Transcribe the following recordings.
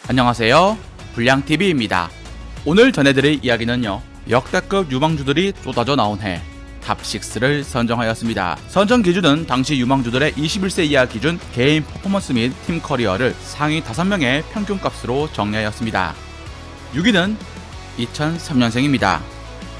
안녕하세요, 불량TV입니다. 오늘 전해드릴 이야기는요, 역대급 유망주들이 쏟아져 나온 해 탑6를 선정하였습니다. 선정 기준은 당시 유망주들의 21세 이하 기준 개인 퍼포먼스 및 팀 커리어를 상위 5명의 평균값으로 정리하였습니다. 6위는 2003년생입니다.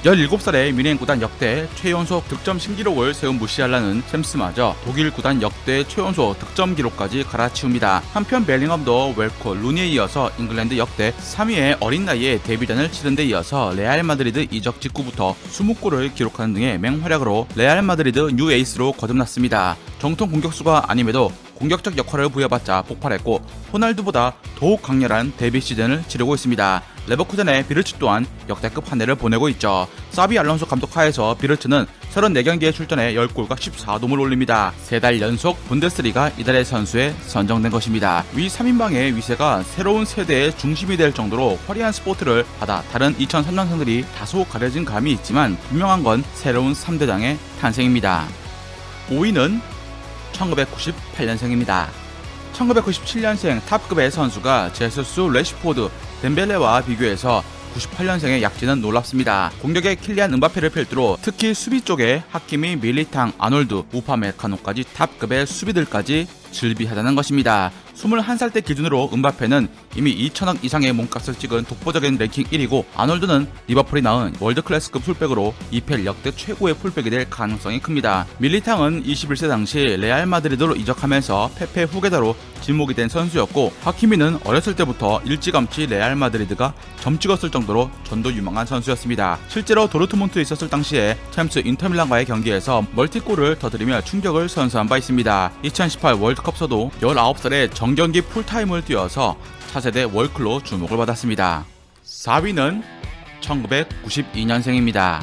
17살의 미네인 구단 역대 최연소 득점 신기록을 세운 무시알라는 챔스마저 독일 구단 역대 최연소 득점 기록까지 갈아치웁니다. 한편 벨링엄도 웰코, 루니에 이어서 잉글랜드 역대 3위의 어린 나이에 데뷔전을 치른 데 이어서 레알 마드리드 이적 직후부터 20골을 기록하는 등의 맹활약으로 레알 마드리드 뉴 에이스로 거듭났습니다. 정통 공격수가 아님에도 공격적 역할을 부여받자 폭발했고 호날두보다 더욱 강렬한 데뷔 시즌을 치르고 있습니다. 레버쿠젠의 비르츠 또한 역대급 한 해를 보내고 있죠. 사비 알론소 감독 하에서 비르츠는 34경기에 출전해 10골과 14도움을 올립니다. 3달 연속 분데스리가 이달의 선수에 선정된 것입니다. 위 3인방의 위세가 새로운 세대의 중심이 될 정도로 화려한 스포츠를 받아 다른 2003년생들이 다소 가려진 감이 있지만 분명한 건 새로운 3대장의 탄생입니다. 5위는 1998년생입니다. 1997년생 탑급의 선수가 제수스, 레시포드, 덴벨레와 비교해서 98년생의 약진은 놀랍습니다. 공격에 킬리안 은바페를 필두로 특히 수비 쪽에 하키미, 밀리탕, 아놀드, 우파메카노까지 탑급의 수비들까지 즐비하다는 것입니다. 21살 때 기준으로 은바페는 이미 2천억 이상의 몸값을 찍은 독보적인 랭킹 1위고 아놀드는 리버풀이 낳은 월드클래스급 풀백으로 EPL 역대 최고의 풀백이 될 가능성이 큽니다. 밀리탕은 21세 당시 레알 마드리드로 이적하면서 페페 후계자로 지목이 된 선수였고 하키미는 어렸을 때부터 일찌감치 레알 마드리드가 점 찍었을 정도로 전도 유망한 선수였습니다. 실제로 도르트문트에 있었을 당시에 챔스 인터밀란과의 경기에서 멀티골을 터뜨리며 충격을 선사한 바 있습니다. 2018 월드컵서도 19살에 정경기 풀타임을 뛰어서 차세대 월클로 주목을 받았습니다. 4위는 1992년생입니다.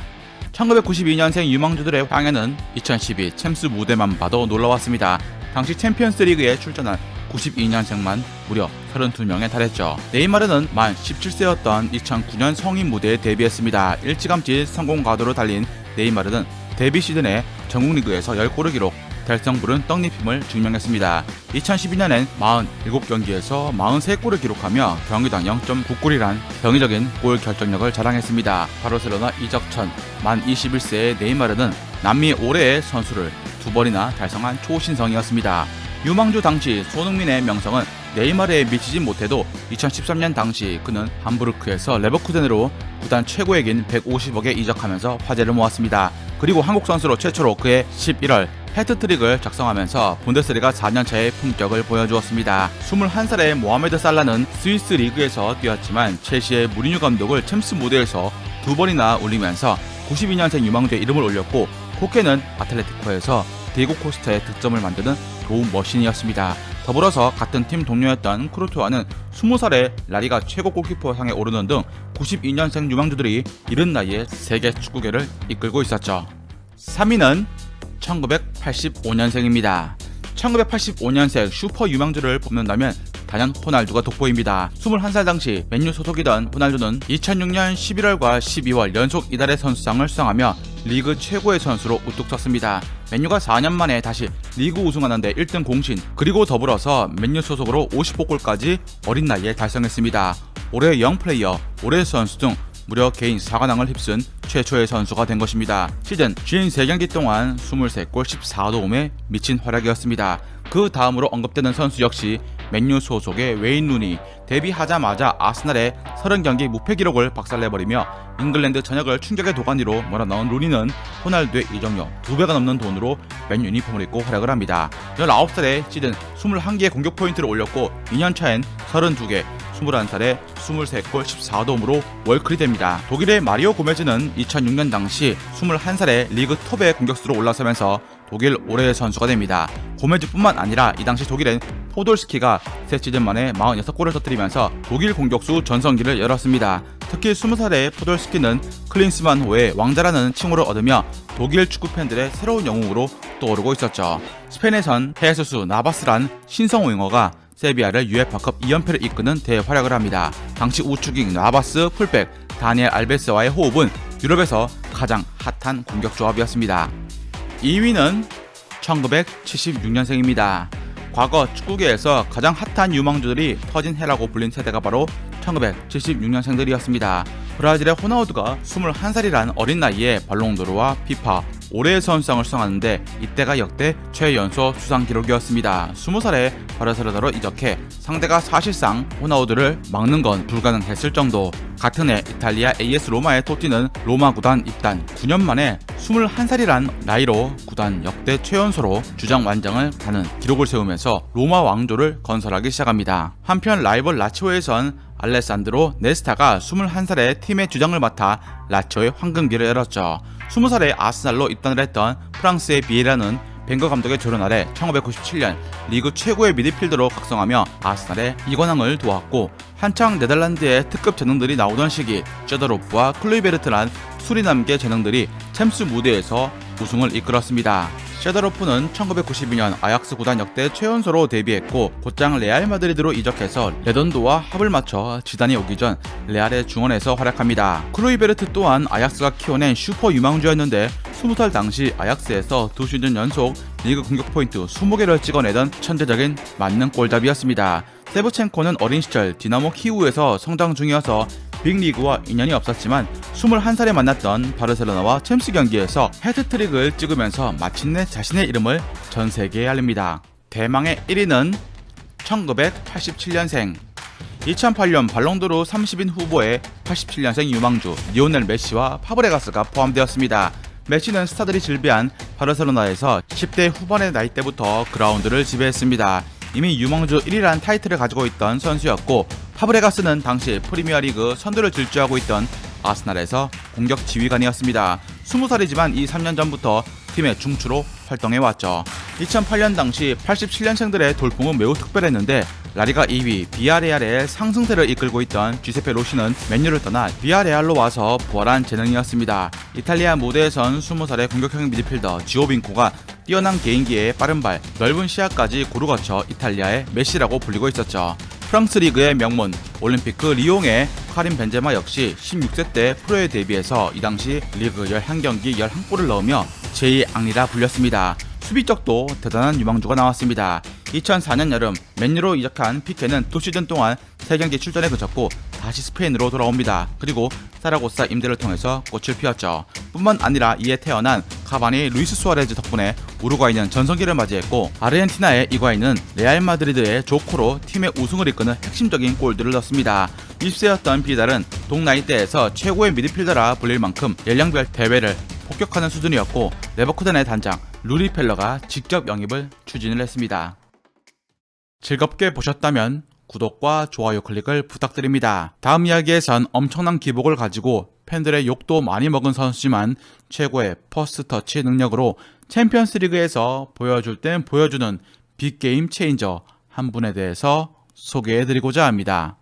1992년생 유망주들의 황해는 2012 챔스 무대만 봐도 놀라웠습니다. 당시 챔피언스 리그에 출전한 92년생만 무려 32명에 달했죠. 네이마르는 만 17세였던 2009년 성인 무대에 데뷔했습니다. 일찌감치 성공 가도로 달린 네이마르는 데뷔 시즌에 전국리그에서 10골을 기록, 달성부른 떡잎힘을 증명했습니다. 2012년엔 47경기에서 43골을 기록하며 경기당 0.9골이란 병의적인 골 결정력을 자랑했습니다. 바르셀로나 이적 전 만 21세의 네이마르는 남미 올해의 선수를 2번이나 달성한 초신성이었습니다. 유망주 당시 손흥민의 명성은 네이마르에 미치진 못해도 2013년 당시 그는 함부르크에서 레버쿠젠으로 구단 최고액인 150억에 이적하면서 화제를 모았습니다. 그리고 한국 선수로 최초로 그해 11월 해트트릭을 작성하면서 분데스리가 4년차의 품격을 보여주었습니다. 21살의 모하메드 살라는 스위스 리그에서 뛰었지만 첼시의 무리뉴 감독을 챔스 무대에서 2번이나 울리면서 92년생 유망주의 이름을 올렸고 코케는 아틀레티코에서 디에고 코스타의 득점을 만드는 도움 머신이었습니다. 더불어서 같은 팀 동료였던 크루토와는 20살에 라리가 최고 골키퍼상에 오르는 등 92년생 유망주들이 이른 나이에 세계 축구계를 이끌고 있었죠. 3위는 1985년생입니다. 1985년생 슈퍼 유망주를 뽑는다면 단연 호날두가 돋보입니다. 21살 당시 맨유 소속이던 호날두는 2006년 11월과 12월 연속 이달의 선수상을 수상하며 리그 최고의 선수로 우뚝 섰습니다. 맨유가 4년 만에 다시 리그 우승하는데 1등 공신, 그리고 더불어서 맨유 소속으로 50골까지 어린 나이에 달성했습니다. 올해 영플레이어, 올해 선수 등 무려 개인 4관왕을 휩쓴 최초의 선수가 된 것입니다. 시즌 53경기 동안 23골 14도움에 미친 활약이었습니다. 그 다음으로 언급되는 선수 역시 맨유 소속의 웨인 루니, 데뷔하자마자 아스날의 30경기 무패 기록을 박살내버리며 잉글랜드 전역을 충격의 도가니로 몰아넣은 루니는 호날두의 이적료 2배가 넘는 돈으로 맨 유니폼을 입고 활약을 합니다. 19살에 시즌 21개의 공격 포인트를 올렸고 2년차엔 32개, 21살에 23골 14도움으로 월클이 됩니다. 독일의 마리오 고메즈는 2006년 당시 21살에 리그 톱의 공격수로 올라서면서 독일 올해의 선수가 됩니다. 고메즈뿐만 아니라 이 당시 독일엔 포돌스키가 새 시즌 만에 46골을 터뜨리면서 독일 공격수 전성기를 열었습니다. 특히 20살의 포돌스키는 클린스만호의 왕자라는 칭호를 얻으며 독일 축구 팬들의 새로운 영웅으로 떠오르고 있었죠. 스페인에선 헤수스 나바스란 신성 윙어가 세비야를 UEFA컵 2연패를 이끄는 대활약을 합니다. 당시 우측인 나바스, 풀백 다니엘 알베스와의 호흡은 유럽에서 가장 핫한 공격 조합이었습니다. 2위는 1976년생입니다. 과거 축구계에서 가장 핫한 유망주들이 터진 해라고 불린 세대가 바로 1976년생들이었습니다. 브라질의 호나우두가 21살이란 어린 나이에 발롱도르와 피파 올해의 선수상을 수상하는데 이때가 역대 최연소 수상 기록이었습니다. 20살에 바르셀로나로 이적해 상대가 사실상 호나우두를 막는 건 불가능했을 정도. 같은 해 이탈리아 AS 로마에 토티는 로마 구단 입단 9년 만에 21살이란 나이로 구단 역대 최연소로 주장 완장을 가는 기록을 세우면서 로마 왕조를 건설하기 시작합니다. 한편 라이벌 라치오에선 알레산드로 네스타가 21살에 팀의 주장을 맡아 라치오의 황금기를 열었죠. 20살에 아스날로 입단을 했던 프랑스의 비에라는 벵거 감독의 조련 아래 1997년 리그 최고의 미드필더로 각성하며 아스날의 이관왕을 도왔고, 한창 네덜란드의 특급 재능들이 나오던 시기 쩌더로프와 클루이베르트란 수리남계 재능들이 챔스 무대에서 우승을 이끌었습니다. 셰더로프는 1992년 아약스 구단 역대 최연소로 데뷔했고 곧장 레알 마드리드로 이적해서 레전도와 합을 맞춰 지단이 오기 전 레알의 중원에서 활약합니다. 클루이베르트 또한 아약스가 키워낸 슈퍼 유망주였는데 20살 당시 아약스에서 2시즌 연속 리그 공격 포인트 20개를 찍어내던 천재적인 만능 골잡이였습니다. 세브첸코는 어린 시절 디나모 키우에서 성장 중이어서 빅리그와 인연이 없었지만 21살에 만났던 바르셀로나와 챔스 경기에서 해트트릭을 찍으면서 마침내 자신의 이름을 전 세계에 알립니다. 대망의 1위는 1987년생 2008년 발롱도르 30인 후보에 87년생 유망주 리오넬 메시와 파브레가스가 포함되었습니다. 메시는 스타들이 즐비한 바르셀로나에서 10대 후반의 나이 때부터 그라운드를 지배했습니다. 이미 유망주 1위라는 타이틀을 가지고 있던 선수였고, 파브레가스는 당시 프리미어리그 선두를 질주하고 있던 아스날에서 공격 지휘관이었습니다. 20살이지만 이 3년 전부터 팀의 중추로 활동해왔죠. 2008년 당시 87년생들의 돌풍은 매우 특별했는데 라리가 2위 비아레알의 상승세를 이끌고 있던 주세페 로시는 맨유를 떠나 비아레알로 와서 부활한 재능이었습니다. 이탈리아 무대에선 20살의 공격형 미드필더 지오빈코가 뛰어난 개인기에 빠른 발, 넓은 시야까지 고루 거쳐 이탈리아의 메시라고 불리고 있었죠. 프랑스 리그의 명문 올림피크 리옹의 카림 벤제마 역시 16세 때 프로에 데뷔해서 이 당시 리그 11경기 11골을 넣으며 제2앙리라 불렸습니다. 수비적도 대단한 유망주가 나왔습니다. 2004년 여름 맨유로 이적한 피케는 2시즌 동안 3경기 출전에 그쳤고 다시 스페인으로 돌아옵니다. 그리고 사라고사 임대를 통해서 꽃을 피웠죠. 뿐만 아니라 이에 태어난 카바니, 루이스 수아레즈 덕분에 우루과이는 전성기를 맞이했고, 아르헨티나의 이과인은 레알 마드리드의 조코로 팀의 우승을 이끄는 핵심적인 골들을 넣었습니다. 20세였던 비달은 동나이대에서 최고의 미드필더라 불릴 만큼 연령별 대회를 폭격하는 수준이었고, 레버쿠젠의 단장 루리 펠러가 직접 영입을 추진을 했습니다. 즐겁게 보셨다면 구독과 좋아요 클릭을 부탁드립니다. 다음 이야기에선 엄청난 기복을 가지고 팬들의 욕도 많이 먹은 선수지만 최고의 퍼스트 터치 능력으로 챔피언스리그에서 보여줄 땐 보여주는 빅게임 체인저 한 분에 대해서 소개해드리고자 합니다.